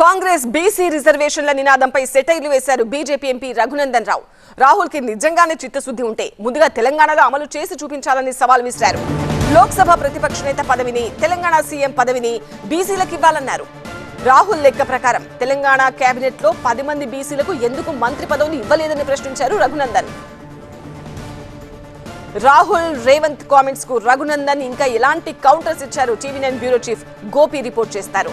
Congress BC రిజర్వేషన్ల నినాదంపై సెటైర్లు వేశారు బీజేపీ ఎంపీ రఘునందన్ రావు. రాహుల్ కి నిజంగానే చిత్తశుద్ధి ఉంటే ముందుగా తెలంగాణలో అమలు చేసి చూపించాలని సవాల్ విసిరారు. లోక్సభ ప్రతిపక్ష నేత పదవిని, తెలంగాణ సీఎం పదవిని బీసీలకు ఇవ్వాలన్నారు. రాహుల్ లెక్క ప్రకారం తెలంగాణ కేబినెట్ లో 10 మంది బీసీలకు ఎందుకు మంత్రి పదవులు ఇవ్వలేదని ప్రశ్నించారు రఘునందన్. రాహుల్ రేవంత్ కామెంట్స్ కు రఘునందన్ ఇంకా ఎలాంటి కౌంటర్స్ ఇచ్చారు TV9 bureau chief Gopi report చేస్తారు.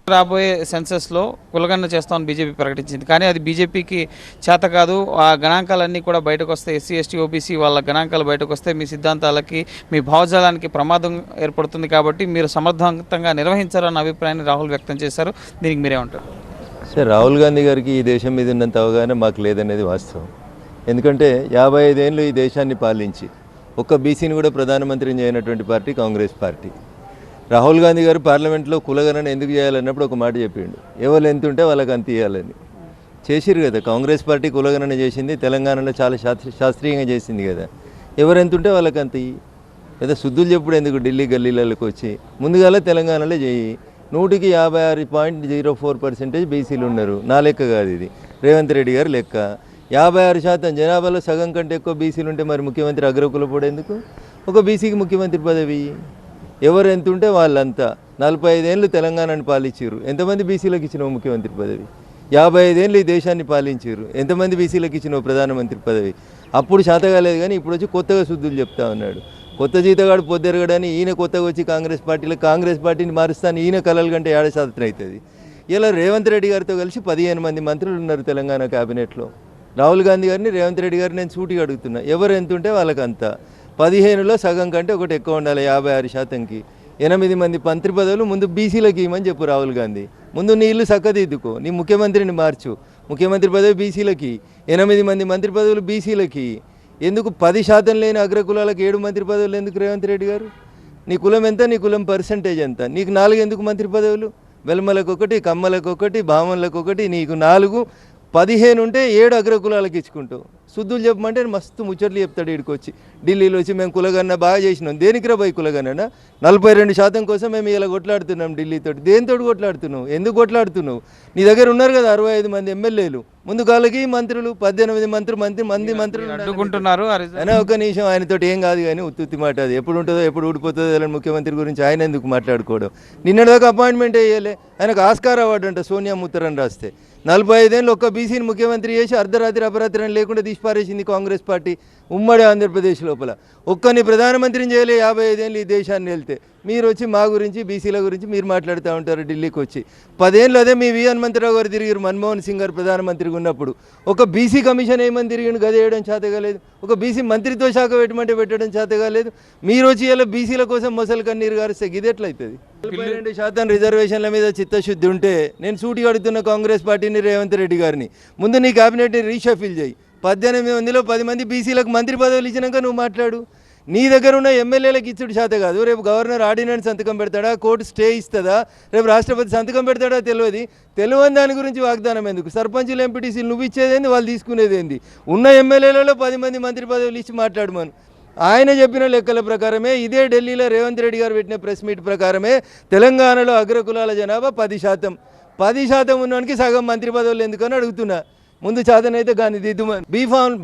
రాబోయే సెన్సస్లో కులగణన చేస్తామని బీజేపీ ప్రకటించింది. కానీ అది బీజేపీకి చేత కాదు. ఆ గణాంకాలన్నీ కూడా బయటకు వస్తాయి. ఎస్సీ ఎస్టీ ఓబీసీ వాళ్ళ గణాంకాలు బయటకు వస్తే మీ సిద్ధాంతాలకి, మీ భావజాలానికి ప్రమాదం ఏర్పడుతుంది. కాబట్టి మీరు సమర్థవంతంగా నిర్వహించాలన్న అభిప్రాయాన్ని రాహుల్ వ్యక్తం చేశారు. దీనికి మీరేమంటారు? సార్, రాహుల్ గాంధీ గారికి ఈ దేశం మీద ఉన్నంత అవగాహన మాకు లేదనేది వాస్తవం. ఎందుకంటే 55 ఏళ్ళు ఈ దేశాన్ని పాలించి ఒక్క బీసీని కూడా ప్రధానమంత్రిని చేయనటువంటి పార్టీ కాంగ్రెస్ పార్టీ. రాహుల్ గాంధీ గారు పార్లమెంట్లో కులగణన ఎందుకు చేయాలన్నప్పుడు ఒక మాట చెప్పిండు, ఎవరు ఎంత ఉంటే వాళ్ళకి అంత ఇవ్వాలని. చేసిరు కదా, కాంగ్రెస్ పార్టీ కులగణన చేసింది, తెలంగాణలో చాలా శాస్త్రీయంగా చేసింది కదా. ఎవరు ఎంత ఉంటే వాళ్ళకి అంత ఇయ్యి. లేదా శుద్ధులు చెప్పుడు ఎందుకు ఢిల్లీ గల్లీలకు వచ్చి ముందుగాల తెలంగాణలో చేయి. 100కి 56.04% బీసీలు ఉన్నారు. నా లెక్క కాదు ఇది, రేవంత్ రెడ్డి గారు లెక్క. 56% జనాభాలో సగం కంటే ఎక్కువ బీసీలు ఉంటే మరి ముఖ్యమంత్రి అగ్రకులపోడు ఎందుకు? ఒక బీసీకి ముఖ్యమంత్రి పదవి. ఎవరు ఎంత ఉంటే వాళ్ళంతా. 45 ఏళ్ళు తెలంగాణని పాలించారు, ఎంతమంది బీసీలకు ఇచ్చినావు ముఖ్యమంత్రి పదవి? 55 ఏళ్ళు ఈ దేశాన్ని పాలించారు, ఎంతమంది బీసీలకు ఇచ్చినావు ప్రధానమంత్రి పదవి? అప్పుడు శాతగాలేదు, కానీ ఇప్పుడు వచ్చి కొత్తగా శుద్ధులు చెప్తా ఉన్నాడు. కొత్త జీతగాడు పొద్దెరగడని ఈయన కొత్తగా వచ్చి కాంగ్రెస్ పార్టీని మారుస్తాను ఈయన కలలు కంటే ఏడాశాతం అవుతుంది. ఇలా రేవంత్ రెడ్డి గారితో కలిసి 15 మంది మంత్రులు ఉన్నారు తెలంగాణ క్యాబినెట్లో. రాహుల్ గాంధీ గారిని, రేవంత్ రెడ్డి గారిని నేను సూటిగా అడుగుతున్నా, ఎవరు ఎంత ఉంటే వాళ్ళకంతా. 15లో సగం కంటే ఒకటి ఎక్కువ ఉండాలి. 56%కి 8 మంది మంత్రి పదవులు ముందు బీసీలకు ఇవ్వమని చెప్పు రాహుల్ గాంధీ. ముందు నీ ఇల్లు చక్కదిద్దుకో, నీ ముఖ్యమంత్రిని మార్చు. ముఖ్యమంత్రి పదవి బీసీలకి, 8 మంది మంత్రి పదవులు బీసీలకి. ఎందుకు 10% లేని అగ్రకులాలకు 7 మంత్రి పదవులు ఎందుకు రేవంత్ రెడ్డి గారు? నీ కులం ఎంత, నీ కులం పర్సంటేజ్ ఎంత? నీకు 4 ఎందుకు మంత్రి పదవులు? వెల్మలకు ఒకటి, కమ్మలకు ఒకటి, భామన్లకు ఒకటి, నీకు 4. 15 ఉంటే 7 అగ్రకులాలకు ఇచ్చుకుంటావు. శుద్ధులు చెప్పమంటే మస్తు ముచ్చట్లు చెప్తాడు. ఈడికి వచ్చి ఢిల్లీలో వచ్చి మేము కులగన్న బాగా చేసినాం. దేనికి రాబోయి కులగన్న? 42% కోసం మేము ఇలా కొట్లాడుతున్నాం ఢిల్లీతో. దేనితో కొట్లాడుతున్నావు? ఎందుకు కొట్లాడుతున్నావు? నీ దగ్గర ఉన్నారు కదా 65 మంది ఎమ్మెల్యేలు, ముందు కాళ్ళకి మంత్రులు, 18 మంత్రులు అడ్డుకుంటున్నారు. అయినా ఒక నిమిషం, ఆయనతోటి ఏం కాదు కానీ ఉత్తుత్తి మాట. అది ఎప్పుడు ఉంటుందో ఎప్పుడు ఊడిపోతుందో తెలియని ముఖ్యమంత్రి గురించి ఆయన ఎందుకు మాట్లాడుకోవడం? నిన్నటిదాకా అపాయింట్మెంట్ వేయలే. ఆయనకు ఆస్కార్ అవార్డు అంట సోనియా ముత్తరని రాస్తే. 45 ఏళ్ళు ఒక్క బీసీని ముఖ్యమంత్రి చేసి అర్ధరాత్రి అపరాత్రి అని లేకుండా తీసిపారేసింది కాంగ్రెస్ పార్టీ ఉమ్మడి ఆంధ్రప్రదేశ్ లోపల. ఒక్కని ప్రధానమంత్రిని చేయలే 55 ఏళ్ళు ఈ దేశాన్ని వెళ్తే. మీరు వచ్చి మా గురించి, బీసీల గురించి మీరు మాట్లాడుతూ ఉంటారు ఢిల్లీకి వచ్చి. 10 ఏళ్ళు అదే మీ వి హనుమంతరావు గారు తిరిగారు మన్మోహన్ సింగ్ గారు ప్రధానమంత్రిగా ఉన్నప్పుడు. ఒక బీసీ కమిషన్ ఏమని తిరిగిన గదేయడం చేతగాలేదు. ఒక బీసీ మంత్రిత్వ శాఖ పెట్టమంటే పెట్టడం చేతగాలేదు. మీరు వచ్చి ఇలా బీసీల కోసం మొసలు కన్నీరు గారిస్తే ఇది ఎట్లయితుంది? 42% రిజర్వేషన్ల మీద చిత్తశుద్ధి ఉంటే నేను సూటిగా అడుగుతున్న కాంగ్రెస్ పార్టీని, రేవంత్ రెడ్డి గారిని, ముందు నీ క్యాబినెట్ని రీషఫిల్ చేయి. 18 మందిలో 10 మంది బీసీలకు మంత్రి పదవులు ఇచ్చినాక నువ్వు మాట్లాడు. నీ దగ్గర ఉన్న ఎమ్మెల్యేలకు ఇచ్చుడు చేత కాదు. రేపు గవర్నర్ ఆర్డినెన్స్ సంతకం పెడతాడా, కోర్టు స్టే ఇస్తుందా, రేపు రాష్ట్రపతి సంతకం పెడతాడా తెలియని దాని గురించి వాగ్దానం ఎందుకు? సర్పంచులు, ఎంపీటీసీలు నువ్వు ఇచ్చేదేంది, వాళ్ళు తీసుకునేదేంది? ఉన్న ఎమ్మెల్యేలలో 10 మంది మంత్రి పదవులు ఇచ్చి మాట్లాడమను. ఆయన చెప్పిన లెక్కల ప్రకారమే, ఇదే ఢిల్లీలో రేవంత్ రెడ్డి గారు పెట్టిన ప్రెస్ మీట్ ప్రకారమే తెలంగాణలో అగ్రకులాల జనాభా 10%. 10% ఉన్నవానికి సగం మంత్రి పదవులు ఎందుకని అడుగుతున్నా. ముందు చేతనైతే కానీ దిద్దుమని.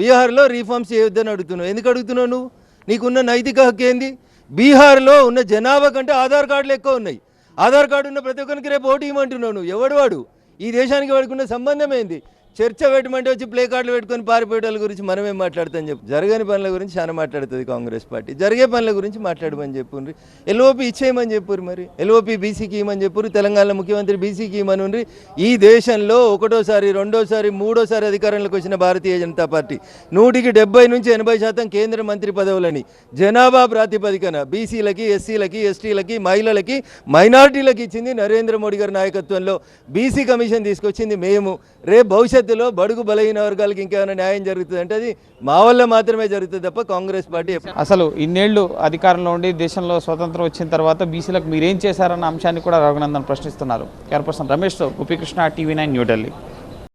బీహార్లో రీఫార్మ్స్ చేయొద్దని అడుగుతున్నావు. ఎందుకు అడుగుతున్నావు నువ్వు? నీకున్న నైతిక హక్కు ఏంది? బీహార్లో ఉన్న జనాభా కంటే ఆధార్ కార్డులు ఎక్కువ ఉన్నాయి. ఆధార్ కార్డు ఉన్న ప్రతి ఒక్కరికి రేపు ఓటు ఇవ్వమంటున్నావు నువ్వు. ఎవడు వాడు? ఈ దేశానికి వాడుకున్న సంబంధం ఏంది? చర్చ పెట్టమంటే వచ్చి ప్లే కార్డులు పెట్టుకొని పారిపోయేటల గురించి మనమేం మాట్లాడతాం చెప్పు. జరగని పనుల గురించి చాలా మాట్లాడుతుంది కాంగ్రెస్ పార్టీ. జరిగే పనుల గురించి మాట్లాడమని చెప్పుండ్రి. ఎల్ఓపి ఇచ్చేయమని చెప్పురు. మరి ఎల్ఓపి బీసీకి ఇవ్వమని చెప్పురు. తెలంగాణ ముఖ్యమంత్రి బీసీకి ఇవ్వమని. ఈ దేశంలో ఒకటోసారి, రెండోసారి, మూడోసారి అధికారంలోకి వచ్చిన భారతీయ జనతా పార్టీ 100కి 70 నుంచి 80% కేంద్ర మంత్రి పదవులని జనాభా ప్రాతిపదికన బీసీలకి, ఎస్సీలకి, ఎస్టీలకి, మహిళలకి, మైనారిటీలకి ఇచ్చింది నరేంద్ర మోడీ గారి నాయకత్వంలో. బీసీ కమిషన్ తీసుకొచ్చింది మేము. రేపు భవిష్యత్తులో బడుగు బలహీన వర్గాలకు ఇంకేమైనా న్యాయం జరుగుతుంది అంటే అది మా వల్ల మాత్రమే జరుగుతుంది తప్ప కాంగ్రెస్ పార్టీ. అసలు ఇన్నేళ్లు అధికారంలో ఉండి దేశంలో స్వతంత్రం వచ్చిన తర్వాత బీసీలకు మీరేం చేశారన్న అంశాన్ని కూడా రఘునందన్ ప్రశ్నిస్తున్నారు. కెమెరా పర్సన్ రమేష్తో గోపీకృష్ణ, టీవీ9 న్యూఢిల్లీ.